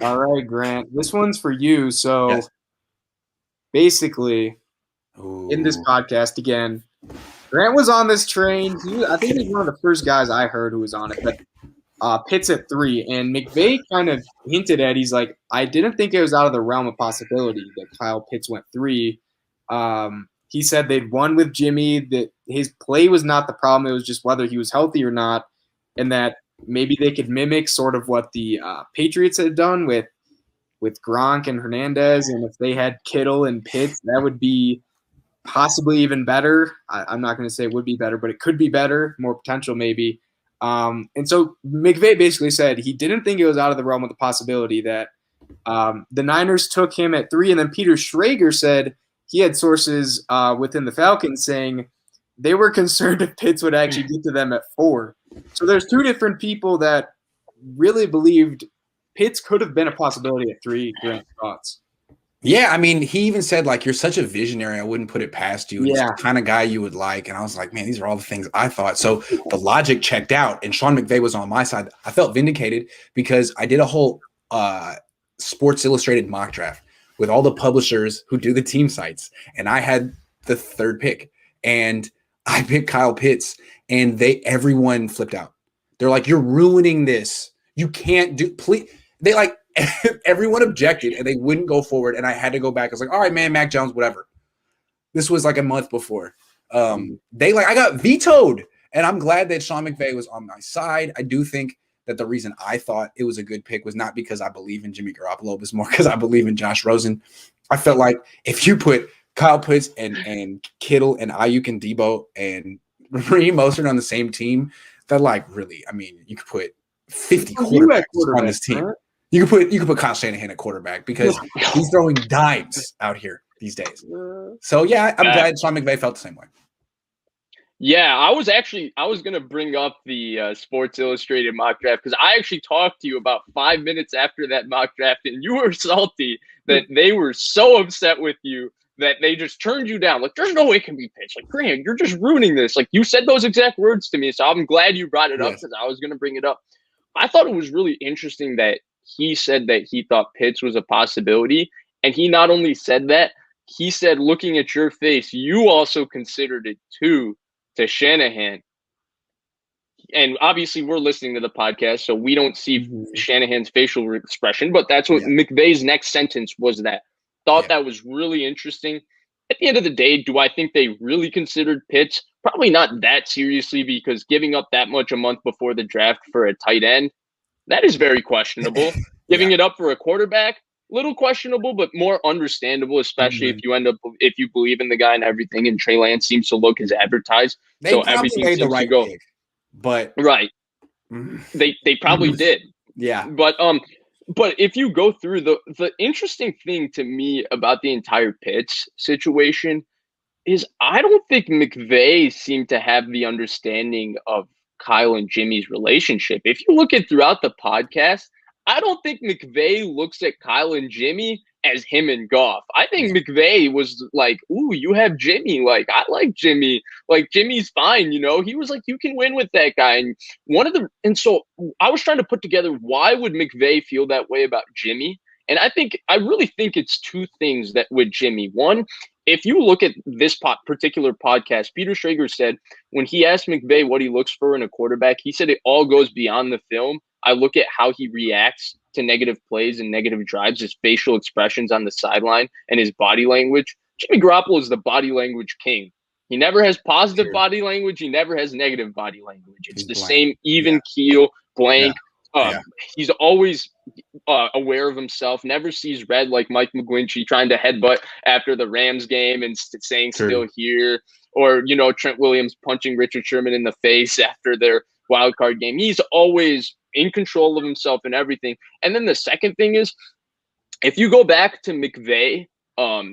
All right, Grant. This one's for you. So Yes. basically, in this Ooh. podcast again, Grant was on this train. I think he's one of the first guys I heard who was on it. But Pitt's at 3, and McVay kind of hinted at. He's like, I didn't think it was out of the realm of possibility that Kyle Pitts went 3. He said they'd won with Jimmy. That his play was not the problem. It was just whether he was healthy or not, and that maybe they could mimic sort of what the Patriots had done with Gronk and Hernandez, and if they had Kittle and Pitts, that would be possibly even better. I'm not going to say it would be better, but it could be better, more potential maybe. And so McVay basically said he didn't think it was out of the realm of the possibility that the Niners took him at 3, and then Peter Schrager said he had sources within the Falcons saying they were concerned if Pitts would actually get to them at 4. So there's 2 different people that really believed Pitts could have been a possibility at 3. Grant, thoughts? Yeah, I mean, he even said, like, you're such a visionary, I wouldn't put it past you. And Yeah. he's the kind of guy you would like. And I was like, man, these are all the things I thought. So the logic checked out, and Sean McVay was on my side. I felt vindicated because I did a whole Sports Illustrated mock draft with all the publishers who do the team sites. And I had the 3rd pick. And I picked Kyle Pitts, and everyone flipped out. They're like, you're ruining this. You can't do – please. They like – everyone objected and they wouldn't go forward, and I had to go back. I was like, all right, man, Mac Jones, whatever. This was like a month before. I got vetoed, and I'm glad that Sean McVay was on my side. I do think that the reason I thought it was a good pick was not because I believe in Jimmy Garoppolo, it was more because I believe in Josh Rosen. I felt like if you put Kyle Pitts and Kittle and Ayuk and Debo and Raheem Mostert on the same team, that like really, I mean, you could put 50 quarterbacks on this team. Right? You could put Kyle Shanahan at quarterback because he's throwing dimes out here these days. So yeah, I'm glad Sean McVay felt the same way. Yeah, I was going to bring up the Sports Illustrated mock draft because I actually talked to you about 5 minutes after that mock draft, and you were salty that they were so upset with you that they just turned you down. Like, there's no way it can be pitched. Like, Grant, you're just ruining this. Like, you said those exact words to me, so I'm glad you brought it up because I was going to bring it up. I thought it was really interesting that he said that he thought Pitts was a possibility. And he not only said that, he said, looking at your face, you also considered it too, to Shanahan. And obviously we're listening to the podcast, so we don't see Shanahan's facial expression, but that's what McVay's next sentence was that. Thought that was really interesting. At the end of the day, do I think they really considered Pitts? Probably not that seriously, because giving up that much a month before the draft for a tight end, that is very questionable. Giving it up for a quarterback, little questionable, but more understandable, especially if you believe in the guy and everything. And Trey Lance seems to look as advertised, so everything seems to go pick, but they probably did. Yeah, but if you go through the interesting thing to me about the entire Pitts situation is I don't think McVay seemed to have the understanding of Kyle and Jimmy's relationship. If you look at throughout the podcast, I don't think McVay looks at Kyle and Jimmy as him and Goff. I think McVay was like, ooh, you have Jimmy. Like, I like Jimmy. Like, Jimmy's fine, you know? He was like, you can win with that guy. And so I was trying to put together, why would McVay feel that way about Jimmy? And I really think it's 2 things that with Jimmy. One, if you look at this particular podcast, Peter Schrager said when he asked McVay what he looks for in a quarterback, he said it all goes beyond the film. I look at how he reacts to negative plays and negative drives, his facial expressions on the sideline and his body language. Jimmy Garoppolo is the body language king. He never has positive body language. He never has negative body language. It's the same even keel, blank. He's always aware of himself, never sees red like Mike McGlinchey trying to headbutt after the Rams game and saying still here, or, you know, Trent Williams punching Richard Sherman in the face after their wild card game. He's always in control of himself and everything. And then the second thing is, if you go back to McVay,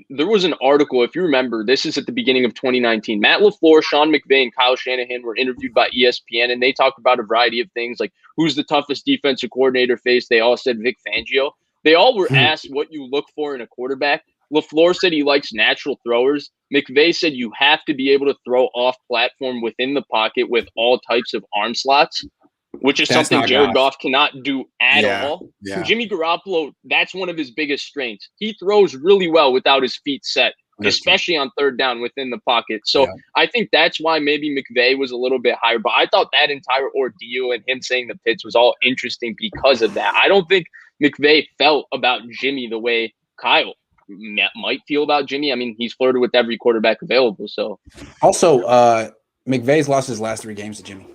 there was an article, if you remember, this is at the beginning of 2019. Matt LaFleur, Sean McVay, and Kyle Shanahan were interviewed by ESPN, and they talked about a variety of things, like who's the toughest defensive coordinator faced. They all said Vic Fangio. They all were asked what you look for in a quarterback. LaFleur said he likes natural throwers. McVay said you have to be able to throw off platform within the pocket with all types of arm slots, which is That's something not Jared Goff. Goff cannot do at all. Yeah. Jimmy Garoppolo, that's one of his biggest strengths. He throws really well without his feet set, especially on third down within the pocket. So I think that's why maybe McVay was a little bit higher. But I thought that entire ordeal and him saying the Pits was all interesting because of that. I don't think McVay felt about Jimmy the way Kyle might feel about Jimmy. I mean, he's flirted with every quarterback available. So also, McVay's lost his last 3 games to Jimmy.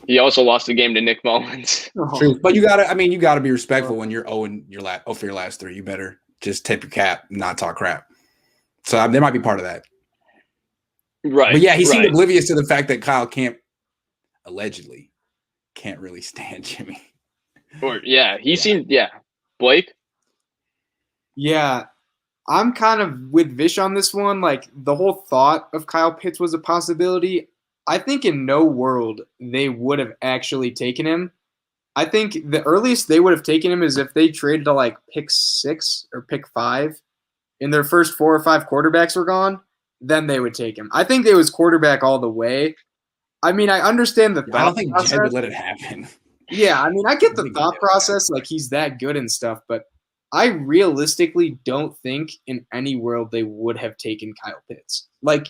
he also lost the game to Nick Mullins. True, but you gotta be respectful when you're 0 for your last 3. You better just tip your cap, not talk crap. So there might be part of that, right? But yeah, he seemed oblivious to the fact that Kyle allegedly can't really stand Jimmy. Or he seemed Blake. Yeah, I'm kind of with Vish on this one. Like, the whole thought of Kyle Pitts was a possibility. I think in no world they would have actually taken him. I think the earliest they would have taken him is if they traded to like pick 6 or pick 5 and their first 4 or 5 quarterbacks were gone, then they would take him. I think they was quarterback all the way. I mean, I understand the thought I don't think process. Jed would let it happen. Yeah, I mean, I get the thought process, like he's that good and stuff, but I realistically don't think in any world they would have taken Kyle Pitts. Like,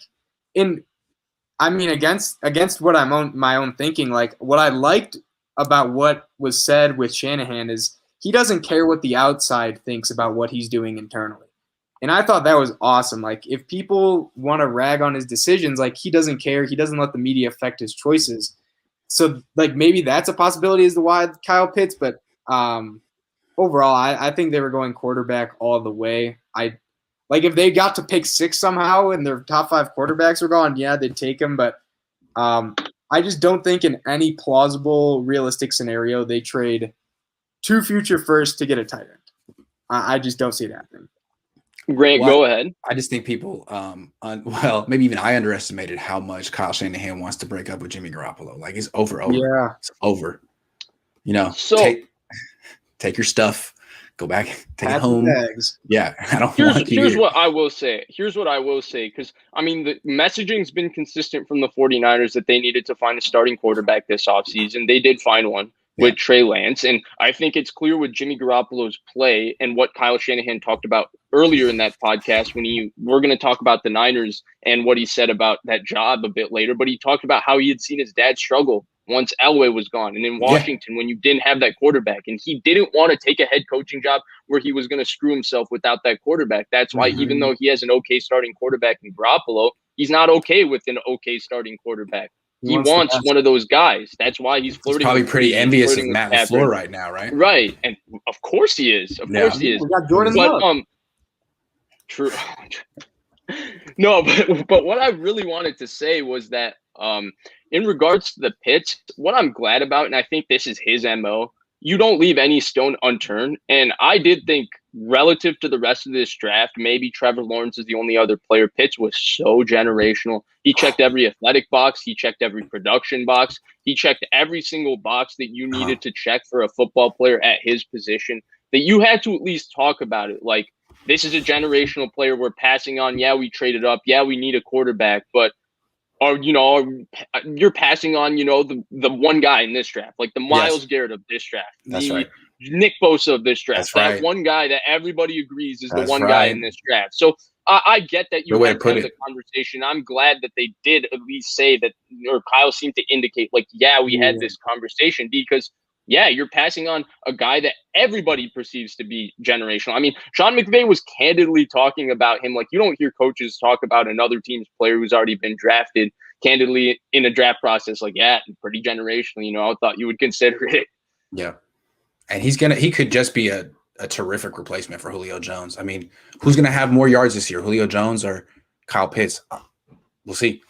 against what my own thinking, like what I liked about what was said with Shanahan is he doesn't care what the outside thinks about what he's doing internally. And I thought that was awesome. Like, if people want to rag on his decisions, like, he doesn't care. He doesn't let the media affect his choices. So, like, maybe that's a possibility as to why Kyle Pitts. But overall, I think they were going quarterback all the way. If they got to pick 6 somehow and their top 5 quarterbacks were gone, yeah, they'd take him. But I just don't think in any plausible, realistic scenario they trade 2 future firsts to get a tight end. I just don't see it happening. Grant, go ahead. I just think people, maybe even I underestimated how much Kyle Shanahan wants to break up with Jimmy Garoppolo. Like, it's over. Yeah. It's over. So take your stuff, go back, take it home. Yeah, I don't want you. Here's what I will say. Because, I mean, the messaging's been consistent from the 49ers that they needed to find a starting quarterback this offseason. They did find one with Trey Lance. And I think it's clear with Jimmy Garoppolo's play and what Kyle Shanahan talked about earlier in that podcast we're going to talk about the Niners and what he said about that job a bit later. But he talked about how he had seen his dad struggle once Elway was gone. And in Washington, when you didn't have that quarterback, and he didn't want to take a head coaching job where he was going to screw himself without that quarterback. That's why even though he has an okay starting quarterback in Garoppolo, he's not okay with an okay starting quarterback. He wants one of those guys. That's why he's flirting. He's probably pretty envious of Matt LaFleur right now, right? Right. And of course he is. Of course he is. We got Jordan Love. True. No, but what I really wanted to say was that in regards to the Pits, what I'm glad about, and I think this is his MO, you don't leave any stone unturned. And I did think relative to the rest of this draft, maybe Trevor Lawrence is the only other player. Pitts was so generational. He checked every athletic box. He checked every production box. He checked every single box that you needed to check for a football player at his position, that you had to at least talk about it. Like, this is a generational player we're passing on. Yeah, we traded up. Yeah, we need a quarterback, but you're passing on, the one guy in this draft, like the Myles Garrett of this draft, Nick Bosa of this draft, that one guy that everybody agrees is the one guy in this draft. So I get that you had the conversation. I'm glad that they did at least say that, or Kyle seemed to indicate, like, we had this conversation because, you're passing on a guy that everybody perceives to be generational. I mean, Sean McVay was candidly talking about him. Like, you don't hear coaches talk about another team's player who's already been drafted candidly in a draft process. Like, pretty generational. I thought you would consider it. Yeah. And he could just be a terrific replacement for Julio Jones. I mean, who's going to have more yards this year, Julio Jones or Kyle Pitts? We'll see.